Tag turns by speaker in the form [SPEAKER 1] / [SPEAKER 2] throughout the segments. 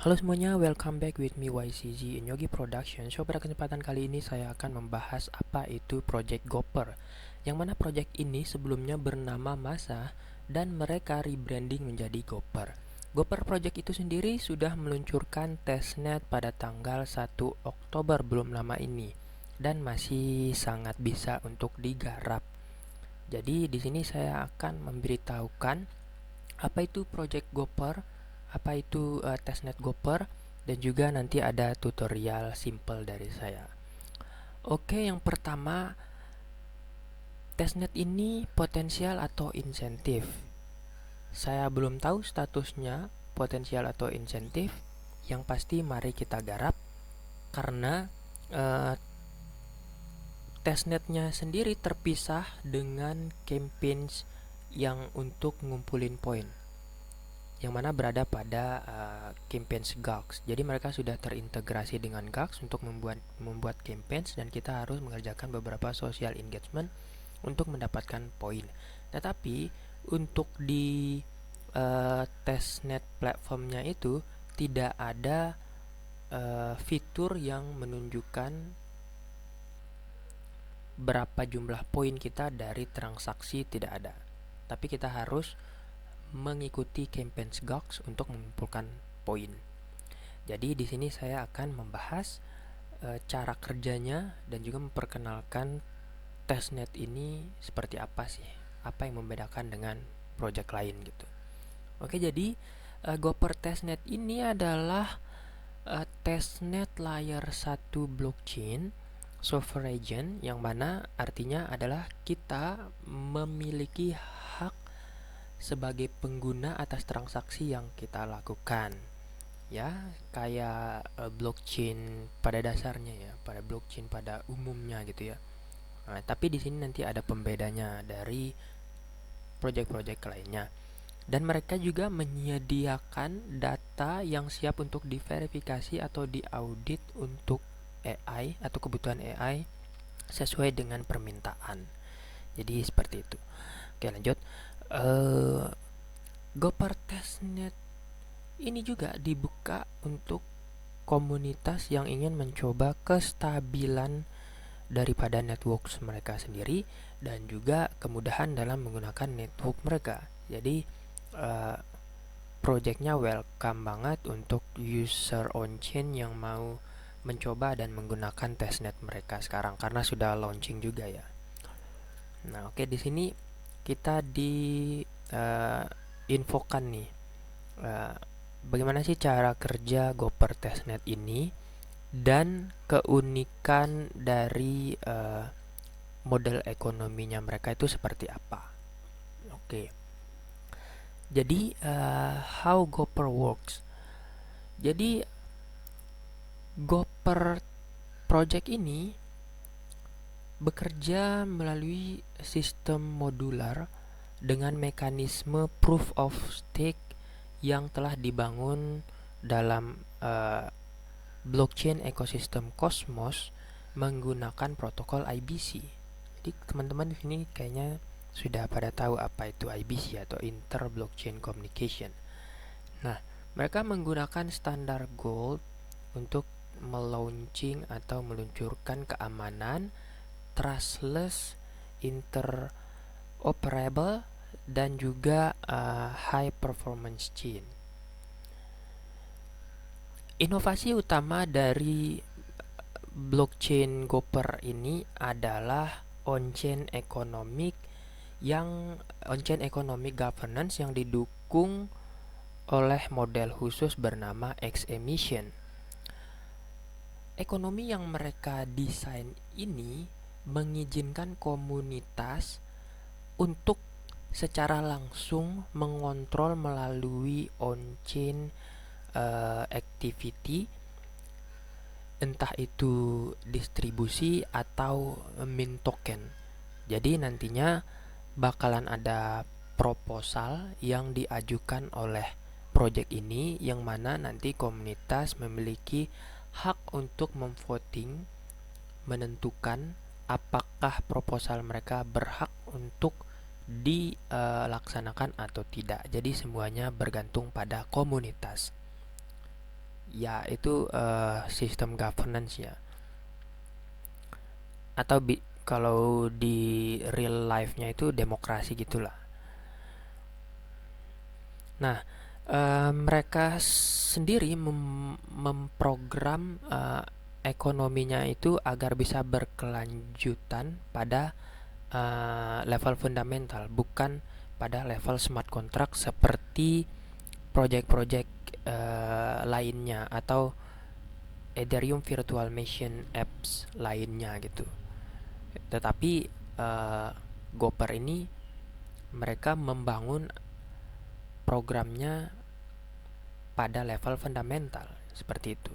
[SPEAKER 1] Halo semuanya, welcome back with me YCZ in Yogi Production. So pada kesempatan kali ini saya akan membahas apa itu Project Gopper. Yang mana project ini sebelumnya bernama Masa dan mereka rebranding menjadi Gopper. Gopper Project itu sendiri sudah meluncurkan testnet pada tanggal 1 Oktober belum lama ini dan masih sangat bisa untuk digarap. Jadi di sini saya akan memberitahukan apa itu Project Gopper, apa itu testnet Gopper, dan juga nanti ada tutorial simple dari saya. Oke, yang pertama, testnet ini potensial atau insentif. Saya belum tahu statusnya potensial atau insentif. Yang pasti mari kita garap karena eh, testnetnya sendiri terpisah dengan campaigns yang untuk ngumpulin poin, yang mana berada pada campaigns Gax. Jadi mereka sudah terintegrasi dengan Gax untuk membuat campaigns dan kita harus mengerjakan beberapa social engagement untuk mendapatkan poin. Tetapi untuk di testnet platformnya itu tidak ada fitur yang menunjukkan berapa jumlah poin kita dari transaksi, tidak ada. Tapi kita harus mengikuti campaign Gox untuk mengumpulkan poin. Jadi di sini saya akan membahas cara kerjanya dan juga memperkenalkan testnet ini seperti apa sih, apa yang membedakan dengan project lain gitu. Oke, jadi Gopher testnet ini adalah testnet layer 1 blockchain sovereign, yang mana artinya adalah kita memiliki hak sebagai pengguna atas transaksi yang kita lakukan, ya kayak blockchain pada dasarnya, ya pada blockchain pada umumnya gitu ya. Nah, tapi di sini nanti ada pembedanya dari project-project lainnya, dan mereka juga menyediakan data yang siap untuk diverifikasi atau diaudit untuk AI atau kebutuhan AI sesuai dengan permintaan. Jadi seperti itu. Oke, lanjut. Gopher testnet ini juga dibuka untuk komunitas yang ingin mencoba kestabilan daripada networks mereka sendiri dan juga kemudahan dalam menggunakan network mereka. Jadi projectnya welcome banget untuk user on chain yang mau mencoba dan menggunakan testnet mereka sekarang karena sudah launching juga ya. Nah, oke, di sini kita infokan nih bagaimana sih cara kerja Gopher testnet ini dan keunikan dari model ekonominya mereka itu seperti apa. Oke. Jadi how Gopher works. Jadi Gopher project ini bekerja melalui sistem modular dengan mekanisme proof of stake yang telah dibangun dalam blockchain ekosistem Cosmos menggunakan protokol IBC. Jadi teman-teman di sini kayaknya sudah pada tahu apa itu IBC atau Inter Blockchain Communication. Nah, mereka menggunakan standar Gold untuk melaunching atau meluncurkan keamanan, trustless, interoperable, dan juga high performance chain. Inovasi utama dari blockchain Gopher ini adalah on-chain economic governance yang didukung oleh model khusus bernama X-Emission. Ekonomi yang mereka desain ini mengizinkan komunitas untuk secara langsung mengontrol melalui on-chain activity, entah itu distribusi atau mint token. Jadi nantinya bakalan ada proposal yang diajukan oleh project ini, yang mana nanti komunitas memiliki hak untuk memvoting, menentukan apakah proposal mereka berhak untuk dilaksanakan atau tidak. Jadi semuanya bergantung pada komunitas. ya itu sistem governance ya, atau kalau di real life-nya itu demokrasi gitulah. Nah, mereka sendiri memprogram ekonominya itu agar bisa berkelanjutan pada level fundamental, bukan pada level smart contract seperti project-project lainnya atau Ethereum Virtual Machine apps lainnya gitu. Tetapi Gopher ini mereka membangun programnya pada level fundamental seperti itu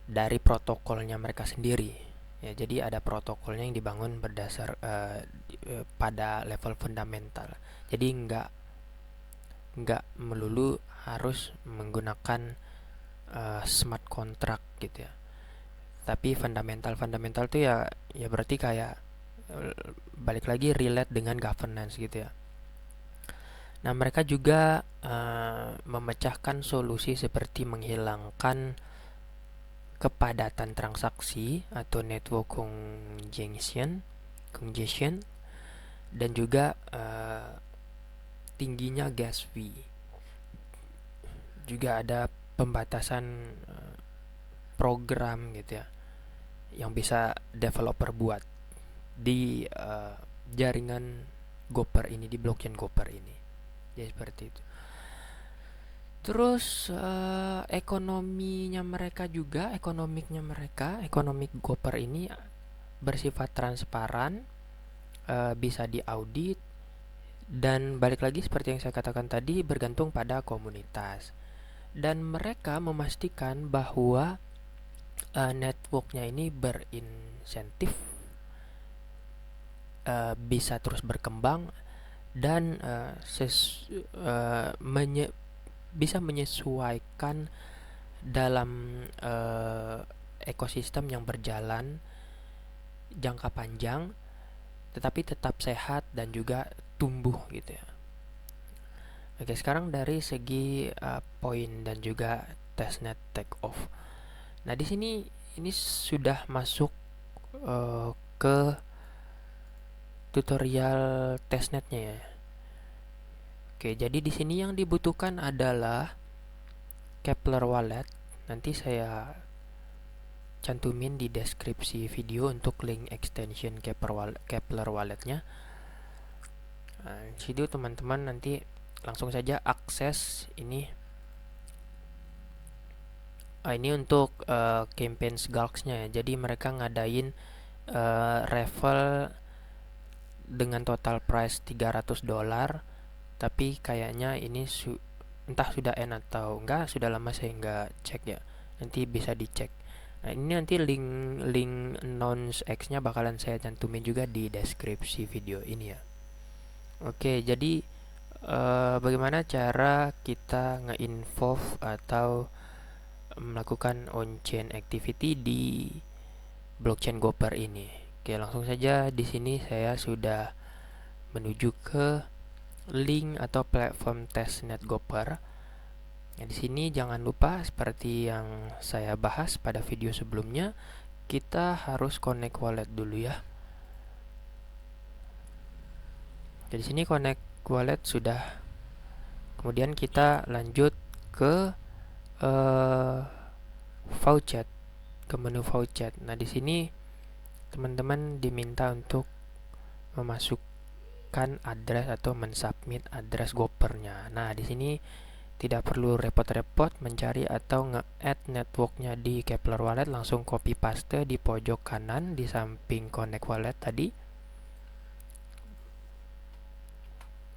[SPEAKER 1] dari protokolnya mereka sendiri ya. Jadi ada protokolnya yang dibangun berdasar pada level fundamental. Jadi nggak melulu harus menggunakan smart contract gitu ya. Tapi fundamental tuh ya berarti kayak balik lagi relate dengan governance gitu ya. Nah, mereka juga memecahkan solusi seperti menghilangkan kepadatan transaksi atau network congestion dan juga tingginya gas fee. Juga ada pembatasan program gitu ya yang bisa developer buat di jaringan Gopher ini, di blockchain Gopher ini. Jadi seperti itu. Terus ekonomiknya mereka, ekonomik Gopher ini bersifat transparan, bisa diaudit, dan balik lagi seperti yang saya katakan tadi, bergantung pada komunitas. Dan mereka memastikan bahwa networknya ini berinsentif, bisa terus berkembang, dan bisa menyesuaikan dalam ekosistem yang berjalan jangka panjang, tetapi tetap sehat dan juga tumbuh gitu ya. Oke, sekarang dari segi poin dan juga testnet take off. Nah, di sini ini sudah masuk ke tutorial testnetnya ya. Oke, jadi di sini yang dibutuhkan adalah Keplr Wallet. Nanti saya cantumin di deskripsi video untuk link extension Keplr Walletnya. Nah, situ teman-teman nanti langsung saja akses ini. Ini untuk campaign Gulks-nya ya. Jadi mereka ngadain raffle dengan total price $300, tapi kayaknya ini entah sudah end atau enggak, sudah lama saya enggak cek ya. Nanti bisa dicek. Nah, ini nanti link Nonce X-nya bakalan saya cantumin juga di deskripsi video ini ya. Oke, jadi bagaimana cara kita nge-involve atau melakukan on-chain activity di blockchain Gopher ini? Oke, langsung saja di sini saya sudah menuju ke link atau platform testnet Gopher. Nah, di sini jangan lupa seperti yang saya bahas pada video sebelumnya, kita harus connect wallet dulu ya. Jadi sini connect wallet sudah. Kemudian kita lanjut ke Faucet, ke menu Faucet. Nah, di sini teman-teman diminta untuk memasukkan address atau mensubmit address Gopher-nya. Nah, di sini tidak perlu repot-repot mencari atau nge-add networknya di Keplr Wallet, langsung copy paste di pojok kanan di samping connect wallet tadi.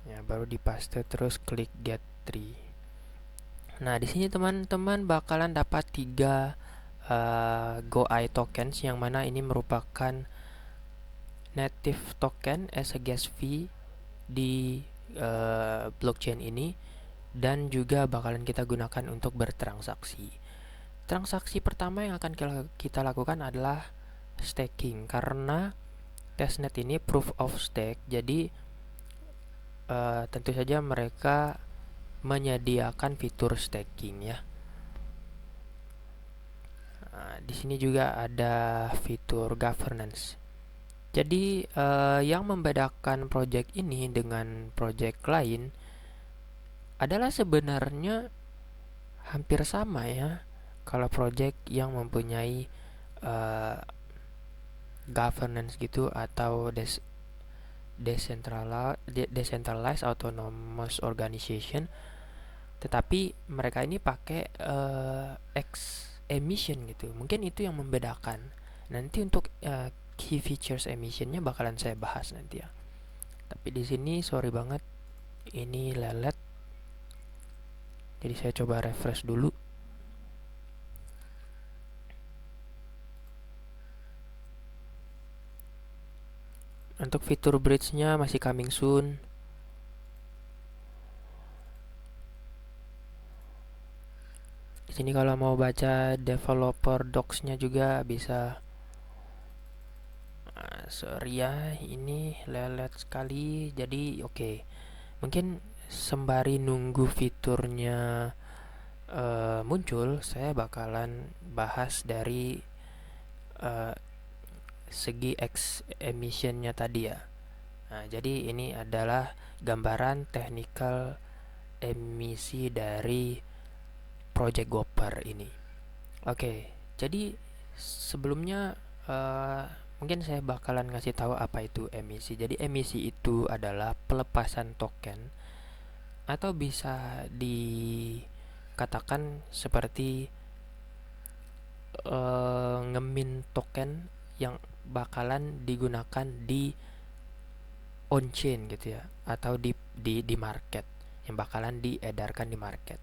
[SPEAKER 1] Ya, baru dipaste terus klik get tree. Nah, di sini teman-teman bakalan dapat 3 GoEye tokens, yang mana ini merupakan native token as a gas fee di blockchain ini, dan juga bakalan kita gunakan untuk bertransaksi. Transaksi pertama yang akan kita lakukan adalah staking, karena testnet ini proof of stake. Jadi tentu saja mereka menyediakan fitur staking ya. di sini juga ada fitur governance. Jadi yang membedakan project ini dengan project lain adalah sebenarnya hampir sama ya. Kalau project yang mempunyai uh, governance gitu atau decentralized autonomous organization, tetapi mereka ini pakai X emission gitu. Mungkin itu yang membedakan. Nanti untuk key features emissionnya bakalan saya bahas nanti ya. Tapi di sini sorry banget, ini lelet. Jadi saya coba refresh dulu. Untuk fitur bridge-nya masih coming soon. Di sini kalau mau baca developer docs-nya juga bisa. Sorry ya, ini lelet sekali. Jadi oke. Mungkin sembari nunggu fiturnya muncul, saya bakalan bahas dari uh, segi X emissionnya tadi ya. Nah, jadi ini adalah gambaran technical emisi dari Project Gopher ini. Oke, jadi sebelumnya uh, mungkin saya bakalan ngasih tahu apa itu emisi. Jadi emisi itu adalah pelepasan token atau bisa dikatakan seperti ngemin token yang bakalan digunakan di on chain gitu ya, atau di market, yang bakalan diedarkan di market.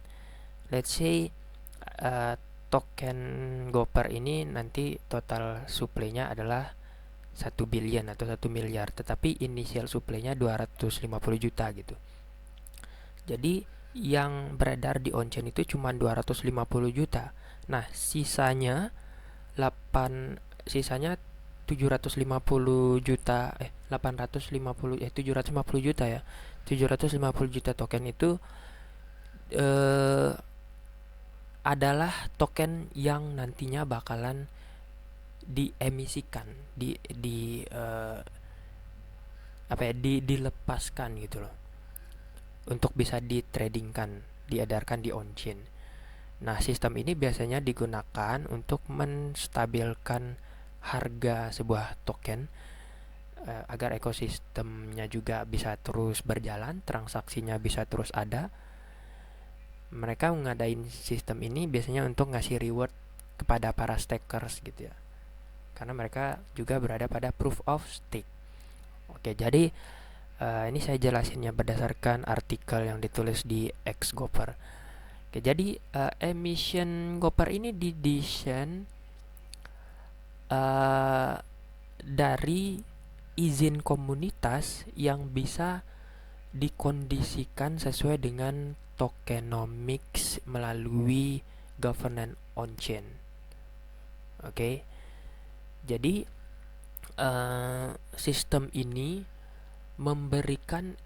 [SPEAKER 1] Let's say token Gopher ini nanti total supply-nya adalah 1 billion atau 1 miliar, tetapi initial supply-nya 250 juta gitu. Jadi yang beredar di on-chain itu cuma 250 juta. Nah, sisanya 750 juta 750 juta ya. 750 juta token itu adalah token yang nantinya bakalan diemisikan, dilepaskan gitu loh, untuk bisa ditradingkan, diedarkan di on-chain. Nah, sistem ini biasanya digunakan untuk menstabilkan harga sebuah token agar ekosistemnya juga bisa terus berjalan, transaksinya bisa terus ada. Mereka ngadain sistem ini biasanya untuk ngasih reward kepada para stakers gitu ya, karena mereka juga berada pada proof of stake. Oke, jadi ini saya jelasinnya berdasarkan artikel yang ditulis di X Gopher. Oke, jadi emission Gopher ini didesain dari izin komunitas yang bisa dikondisikan sesuai dengan tokenomics melalui governance on-chain. Oke, jadi sistem ini memberikan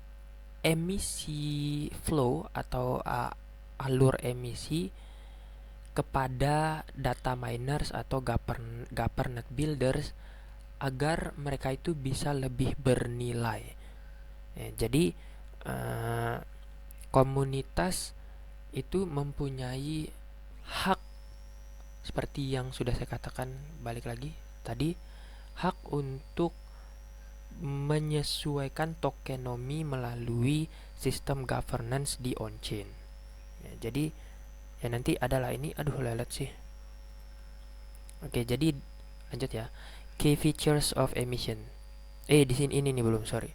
[SPEAKER 1] emisi flow atau alur emisi kepada data miners atau governance builders agar mereka itu bisa lebih bernilai. Jadi komunitas itu mempunyai hak, seperti yang sudah saya katakan balik lagi tadi, hak untuk menyesuaikan tokenomi melalui sistem governance di on-chain. Jadi ya nanti adalah ini, lelet sih. Oke, jadi lanjut ya. Key features of emission. Di sini ini nih belum, sorry.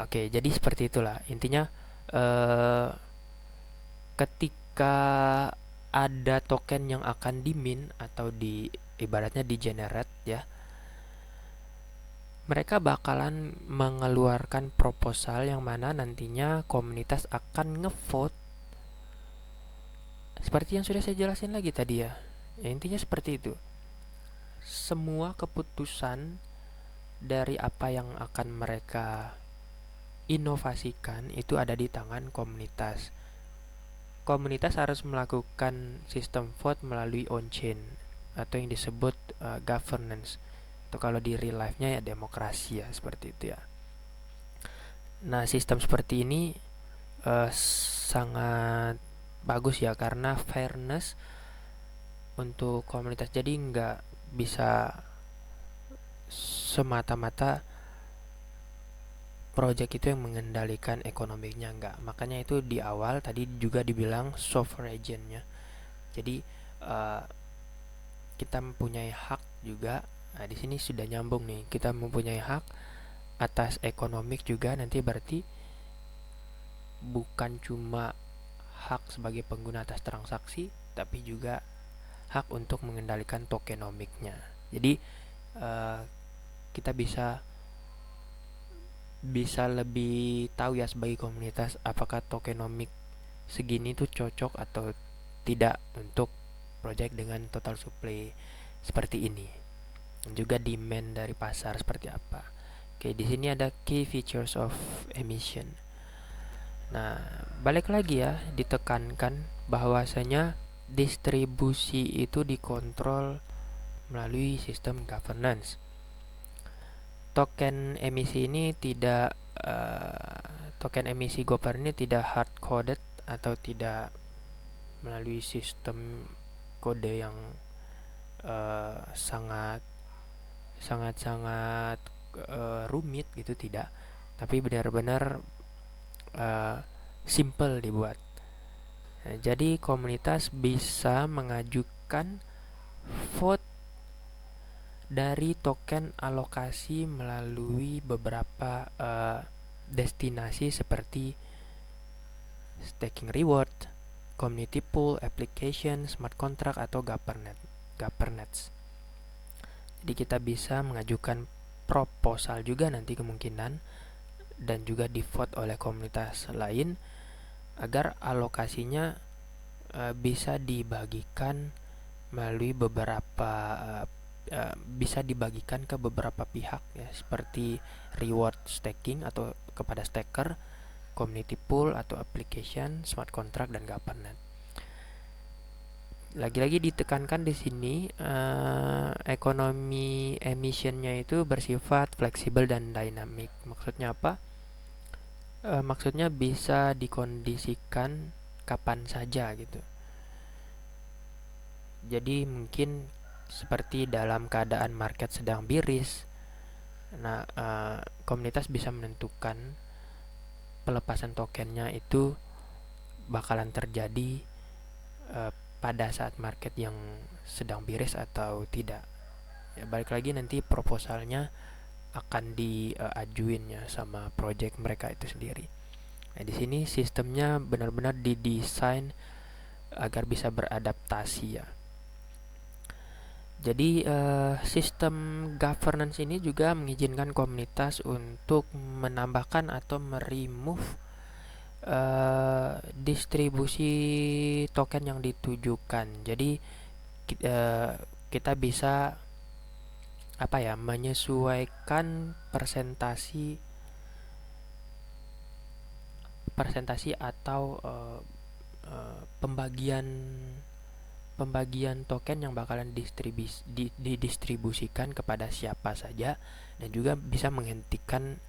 [SPEAKER 1] Oke, jadi seperti itulah intinya. Ketika ada token yang akan dimin atau ibaratnya di generate ya, mereka bakalan mengeluarkan proposal yang mana nantinya komunitas akan ngevote seperti yang sudah saya jelasin lagi tadi ya. Intinya seperti itu. Semua keputusan dari apa yang akan mereka inovasikan itu ada di tangan komunitas. komunitas harus melakukan sistem vote melalui on-chain atau yang disebut governance. Atau kalau di real life-nya ya demokrasi ya, seperti itu ya. Nah, sistem seperti ini sangat bagus ya karena fairness untuk komunitas. Jadi nggak bisa semata-mata project itu yang mengendalikan ekonominya, enggak. Makanya itu di awal tadi juga dibilang sovereignnya. Jadi kita mempunyai hak juga. Nah, di sini sudah nyambung nih. Kita mempunyai hak atas ekonomik juga, nanti berarti bukan cuma hak sebagai pengguna atas transaksi, tapi juga hak untuk mengendalikan tokenomiknya. Jadi kita bisa lebih tahu ya sebagai komunitas apakah tokenomik segini tuh cocok atau tidak untuk project dengan total supply seperti ini. Dan juga demand dari pasar seperti apa. Oke, di sini ada key features of emission. Nah, balik lagi ya, ditekankan bahwasanya distribusi itu dikontrol melalui sistem governance. Token emisi ini tidak token emisi Gopher ini tidak hard coded atau tidak melalui sistem kode yang sangat rumit gitu, tidak, tapi benar-benar simple dibuat. Nah, jadi komunitas bisa mengajukan vote dari token alokasi melalui beberapa destinasi seperti staking reward, community pool, application, smart contract, atau governance. Jadi kita bisa mengajukan proposal juga nanti kemungkinan, dan juga di vote oleh komunitas lain agar alokasinya bisa dibagikan melalui bisa dibagikan ke beberapa pihak ya, seperti reward staking atau kepada staker, community pool atau application, smart contract, dan governance. Lagi-lagi ditekankan di sini ekonomi emissionnya itu bersifat fleksibel dan dynamic. Maksudnya apa? Maksudnya bisa dikondisikan kapan saja gitu. Jadi mungkin seperti dalam keadaan market sedang biris, nah komunitas bisa menentukan pelepasan tokennya itu bakalan terjadi pada saat market yang sedang biris atau tidak. Ya, balik lagi nanti proposalnya akan diajuin ya sama project mereka itu sendiri. Nah, di sini sistemnya benar-benar didesain agar bisa beradaptasi ya. Jadi sistem governance ini juga mengizinkan komunitas untuk menambahkan atau meremove distribusi token yang ditujukan. Jadi kita bisa menyesuaikan persentasi atau pembagian token yang bakalan didistribusikan kepada siapa saja, dan juga bisa menghentikan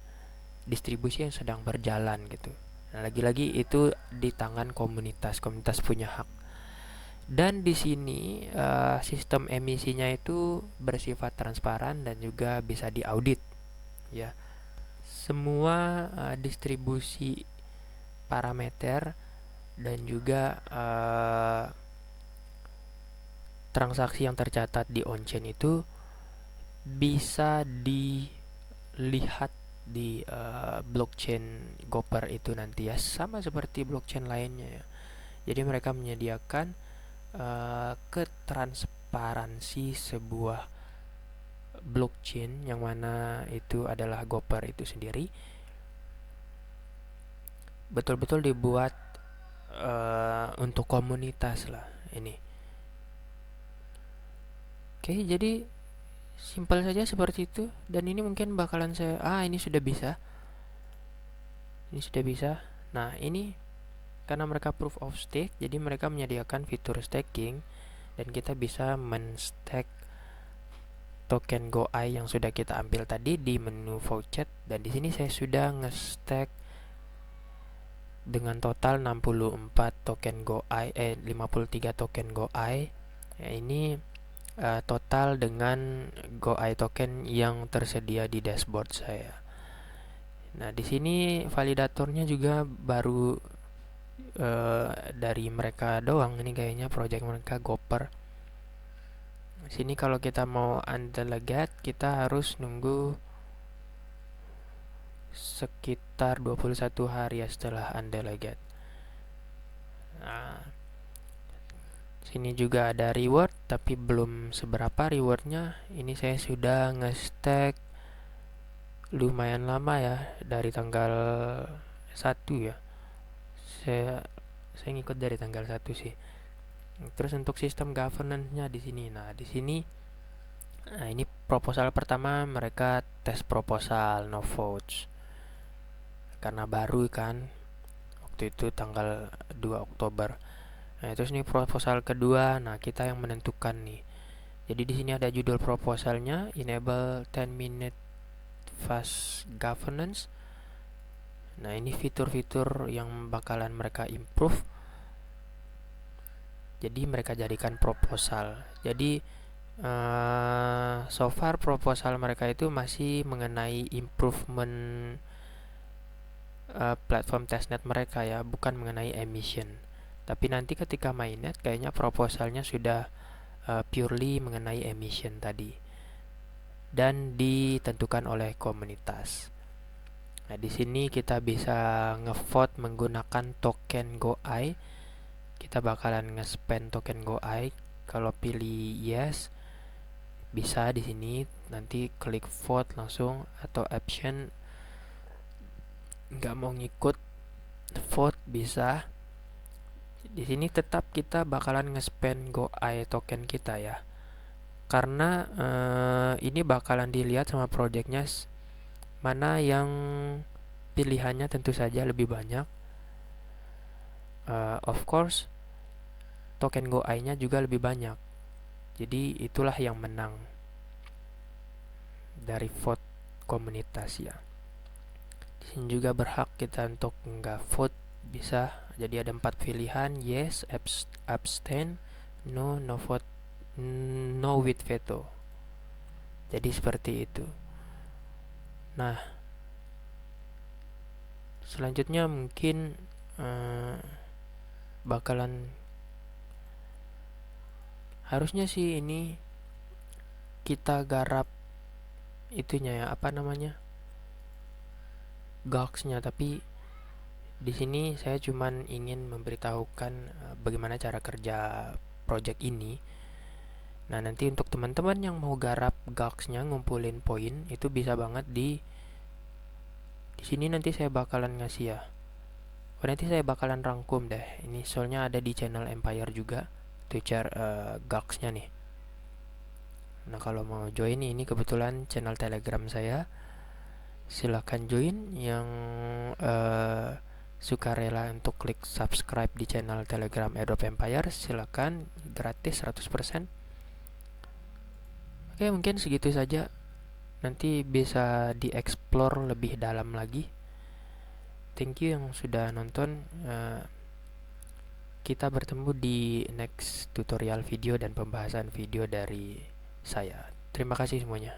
[SPEAKER 1] distribusi yang sedang berjalan gitu. Nah, lagi-lagi itu di tangan komunitas punya hak. Dan di sini sistem emisinya itu bersifat transparan dan juga bisa diaudit ya. Semua distribusi parameter dan juga transaksi yang tercatat di on-chain itu bisa dilihat di blockchain Gopher itu nanti ya, sama seperti blockchain lainnya ya. Jadi mereka menyediakan ketransparansi sebuah blockchain yang mana itu adalah Gopher itu sendiri, betul-betul dibuat untuk komunitas lah ini. Oke, jadi simpel saja seperti itu, dan ini mungkin bakalan ini sudah bisa. Nah, ini karena mereka proof of stake, jadi mereka menyediakan fitur staking dan kita bisa men-stake token GoEye yang sudah kita ambil tadi di menu voucher. Dan di sini saya sudah nge-stake dengan total 64 token GoEye, 53 token GoEye. Ya, ini total dengan GoEye token yang tersedia di dashboard saya. Nah, di sini validatornya juga baru dari mereka doang. Ini kayaknya project mereka Gopher. Di sini kalau kita mau undelegate, kita harus nunggu sekitar 21 hari ya setelah undelegate. Nah, sini juga ada reward, tapi belum seberapa rewardnya. Ini saya sudah nge-stack lumayan lama ya, dari tanggal 1 ya. Saya ngikut dari tanggal 1 sih. Terus untuk sistem governance-nya di sini. Nah, di sini ini proposal pertama, mereka tes proposal no votes. Karena baru kan. Waktu itu tanggal 2 Oktober. Nah, terus nih proposal kedua. Nah, kita yang menentukan nih. Jadi di sini ada judul proposalnya, enable 10 minute fast governance. Nah, ini fitur-fitur yang bakalan mereka improve. Jadi mereka jadikan proposal. Jadi so far proposal mereka itu masih mengenai improvement platform testnet mereka ya, bukan mengenai emission. Tapi nanti ketika mainnet kayaknya proposalnya sudah purely mengenai emission tadi dan ditentukan oleh komunitas. Nah, di sini kita bisa ngevote menggunakan token GoEye. Kita bakalan nge-spend token GoEye. Kalau pilih yes, bisa di sini nanti klik vote langsung, atau option nggak mau ngikut vote bisa. Di sini tetap kita bakalan nge-spend GoEye token kita ya. Karena ini bakalan dilihat sama projectnya mana yang pilihannya tentu saja lebih banyak. Of course token GoEye-nya juga lebih banyak. Jadi itulah yang menang dari vote komunitas ya. Di sini juga berhak kita untuk nggak vote bisa. Jadi ada 4 pilihan: yes, abstain, no, no vote, no with veto. Jadi seperti itu. Nah, selanjutnya mungkin bakalan harusnya sih ini kita garap itunya ya, apa namanya, gox-nya. Tapi di sini saya cuman ingin memberitahukan bagaimana cara kerja project ini. Nah, nanti untuk teman-teman yang mau garap gox-nya, ngumpulin poin, itu bisa banget di sini. Nanti saya bakalan ngasih ya. Nanti saya bakalan rangkum deh. Ini soalnya ada di channel Empire juga, tuh gox-nya nih. Nah, kalau mau join, ini kebetulan channel Telegram saya. Silahkan join. Yang suka rela untuk klik subscribe di channel Telegram Adobe Empire, silahkan, gratis 100%. Oke, mungkin segitu saja. Nanti bisa dieksplor lebih dalam lagi. Thank you yang sudah nonton. Kita bertemu di next tutorial video dan pembahasan video dari saya. Terima kasih semuanya.